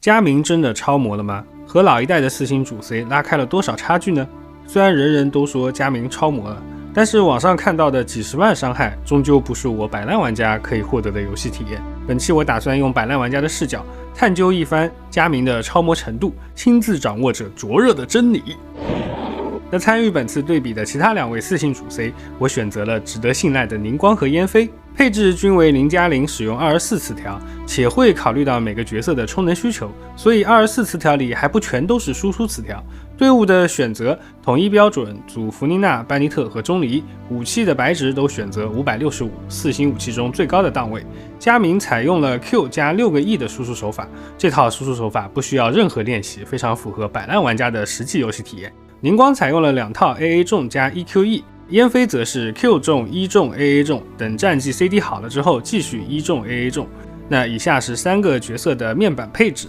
佳明真的超模了吗？和老一代的四星主 C 拉开了多少差距呢？虽然人人都说佳明超模了，但是网上看到的几十万伤害，终究不是我摆烂玩家可以获得的游戏体验。本期我打算用摆烂玩家的视角，探究一番佳明的超模程度，亲自掌握着灼热的真理。那参与本次对比的其他2位四星主 C， 我选择了值得信赖的宁光和烟飞，配置均为0+0，使用24词条，且会考虑到每个角色的充能需求，所以24词条里还不全都是输出词条。队伍的选择统一标准，组弗妮娜、班尼特和钟离，武器的白值都选择565，四星武器中最高的档位。佳明采用了 Q 加6个 E 的输出手法，这套输出手法不需要任何练习，非常符合摆烂玩家的实际游戏体验。宁光采用了2套 AA 重加 EQE， 烟飞则是 Q 重、E 重、AA 重，等战绩 CD 好了之后继续 E 重 AA 重。那以下是3个角色的面板配置。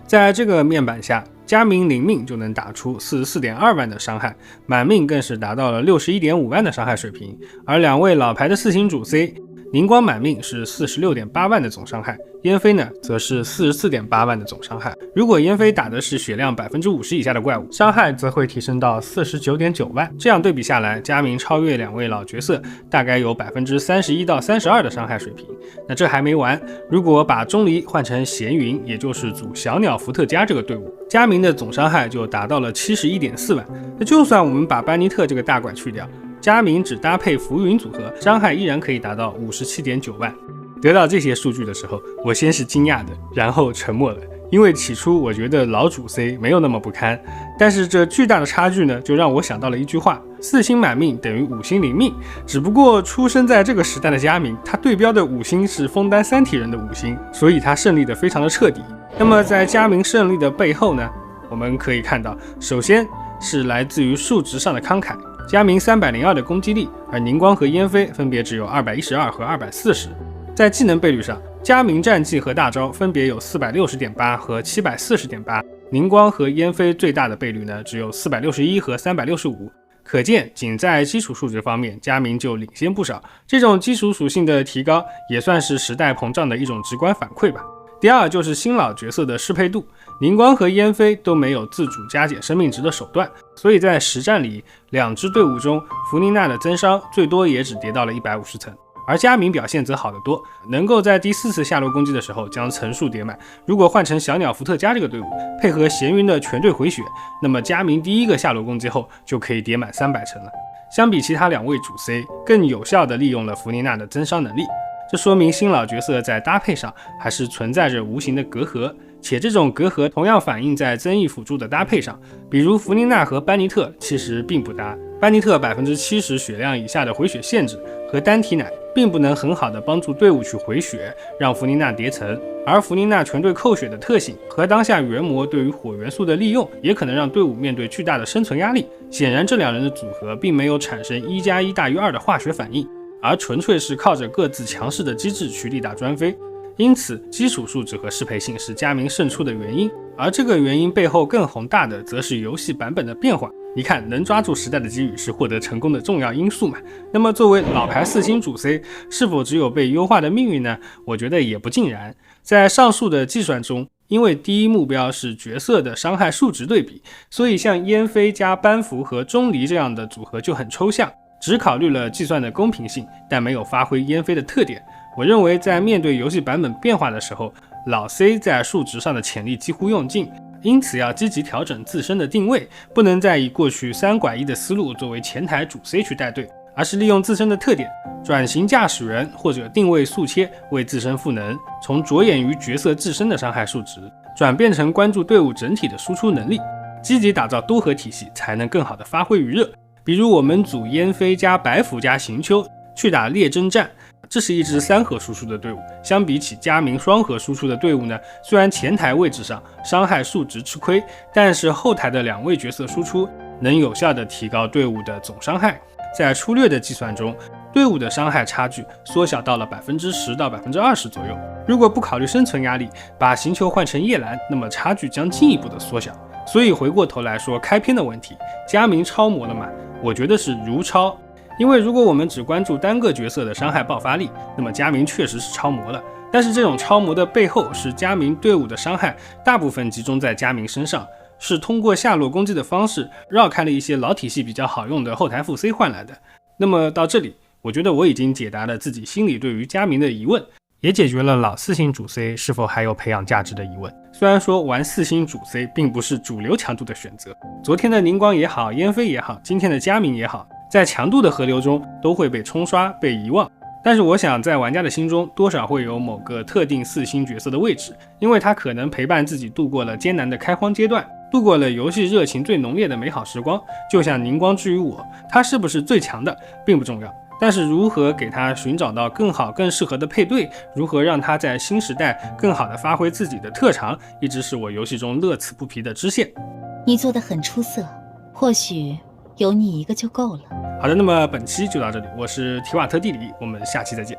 在这个面板下，佳明0命就能打出 44.2 万的伤害，满命更是达到了 61.5 万的伤害水平。而2位老牌的四星主 C， 宁光满命是 46.8 万的总伤害，烟飞呢则是 44.8 万的总伤害。如果烟飞打的是血量 50% 以下的怪物，伤害则会提升到 49.9 万。这样对比下来，佳明超越2位老角色，大概有 31% 到 32% 的伤害水平。那这还没完，如果把钟离换成闲云，也就是组小鸟伏特加这个队伍，佳明的总伤害就达到了 71.4 万。那就算我们把班尼特这个大拐去掉，佳明只搭配浮云组合，伤害依然可以达到 57.9 万。得到这些数据的时候，我先是惊讶的，然后沉默了，因为起初我觉得老主 C 没有那么不堪，但是这巨大的差距呢，就让我想到了一句话：4星满命等于5星0命。只不过出生在这个时代的佳明，他对标的5星是枫丹三体人的5星，所以他胜利的非常的彻底。那么在佳明胜利的背后呢，我们可以看到，首先是来自于数值上的慷慨。佳明302的攻击力，而宁光和烟飞分别只有212和240。在技能倍率上，佳明战绩和大招分别有 460.8 和 740.8， 宁光和烟飞最大的倍率呢只有461和365。可见仅在基础数值方面，佳明就领先不少。这种基础属性的提高，也算是时代膨胀的一种直观反馈吧。第二就是新老角色的适配度，宁光和烟飞都没有自主加减生命值的手段，所以在实战里，2支队伍中，弗妮娜的增伤最多也只跌到了150层，而佳明表现则好得多，能够在第4次下路攻击的时候将层数叠满。如果换成小鸟伏特加这个队伍，配合闲云的全队回血，那么佳明第1个下路攻击后就可以叠满300层了。相比其他2位主 C， 更有效地利用了弗妮娜的增伤能力。这说明新老角色在搭配上还是存在着无形的隔阂，且这种隔阂同样反映在增益辅助的搭配上。比如弗妮娜和班尼特其实并不搭，班尼特 70% 血量以下的回血限制和单体奶并不能很好的帮助队伍去回血，让弗妮娜叠层，而弗妮娜全队扣血的特性和当下原模对于火元素的利用，也可能让队伍面对巨大的生存压力。显然这2人的组合并没有产生1+1大于2的化学反应，而纯粹是靠着各自强势的机制去力打专飞。因此基础数值和适配性是佳明胜出的原因，而这个原因背后更宏大的则是游戏版本的变化。你看，能抓住时代的机遇是获得成功的重要因素嘛？那么作为老牌4星主 C， 是否只有被优化的命运呢？我觉得也不尽然。在上述的计算中，因为第一目标是角色的伤害数值对比，所以像烟飞加班服和钟离这样的组合就很抽象，只考虑了计算的公平性，但没有发挥烟飞的特点。我认为在面对游戏版本变化的时候，老 C 在数值上的潜力几乎用尽，因此要积极调整自身的定位，不能再以过去3拐1的思路作为前台主 C 去带队，而是利用自身的特点，转型驾驶员或者定位速切，为自身赋能，从着眼于角色自身的伤害数值，转变成关注队伍整体的输出能力，积极打造多核体系，才能更好的发挥余热。比如我们组烟飞加白斧加行秋去打猎征战，这是一支3核输出的队伍，相比起佳明双核输出的队伍呢，虽然前台位置上伤害数值吃亏，但是后台的2位角色输出能有效的提高队伍的总伤害。在粗略的计算中，队伍的伤害差距缩小到了 10% 到 20% 左右。如果不考虑生存压力，把行球换成夜兰，那么差距将进一步的缩小。所以回过头来说开篇的问题，佳明超模了吗？我觉得是如超。因为如果我们只关注单个角色的伤害爆发力，那么佳明确实是超模了。但是这种超模的背后是佳明队伍的伤害大部分集中在佳明身上，是通过下落攻击的方式绕开了一些老体系比较好用的后台副 C 换来的。那么到这里，我觉得我已经解答了自己心里对于佳明的疑问，也解决了老4星主 C 是否还有培养价值的疑问。虽然说玩4星主 C 并不是主流强度的选择，昨天的宁光也好，烟飞也好，今天的佳明也好，在强度的河流中都会被冲刷被遗忘，但是我想在玩家的心中多少会有某个特定4星角色的位置，因为他可能陪伴自己度过了艰难的开荒阶段，度过了游戏热情最浓烈的美好时光。就像宁光之于我，他是不是最强的并不重要，但是如何给他寻找到更好更适合的配对，如何让他在新时代更好的发挥自己的特长，一直是我游戏中乐此不疲的支线。你做得很出色，或许有你一个就够了。好的，那么本期就到这里，我是提瓦特地理，我们下期再见。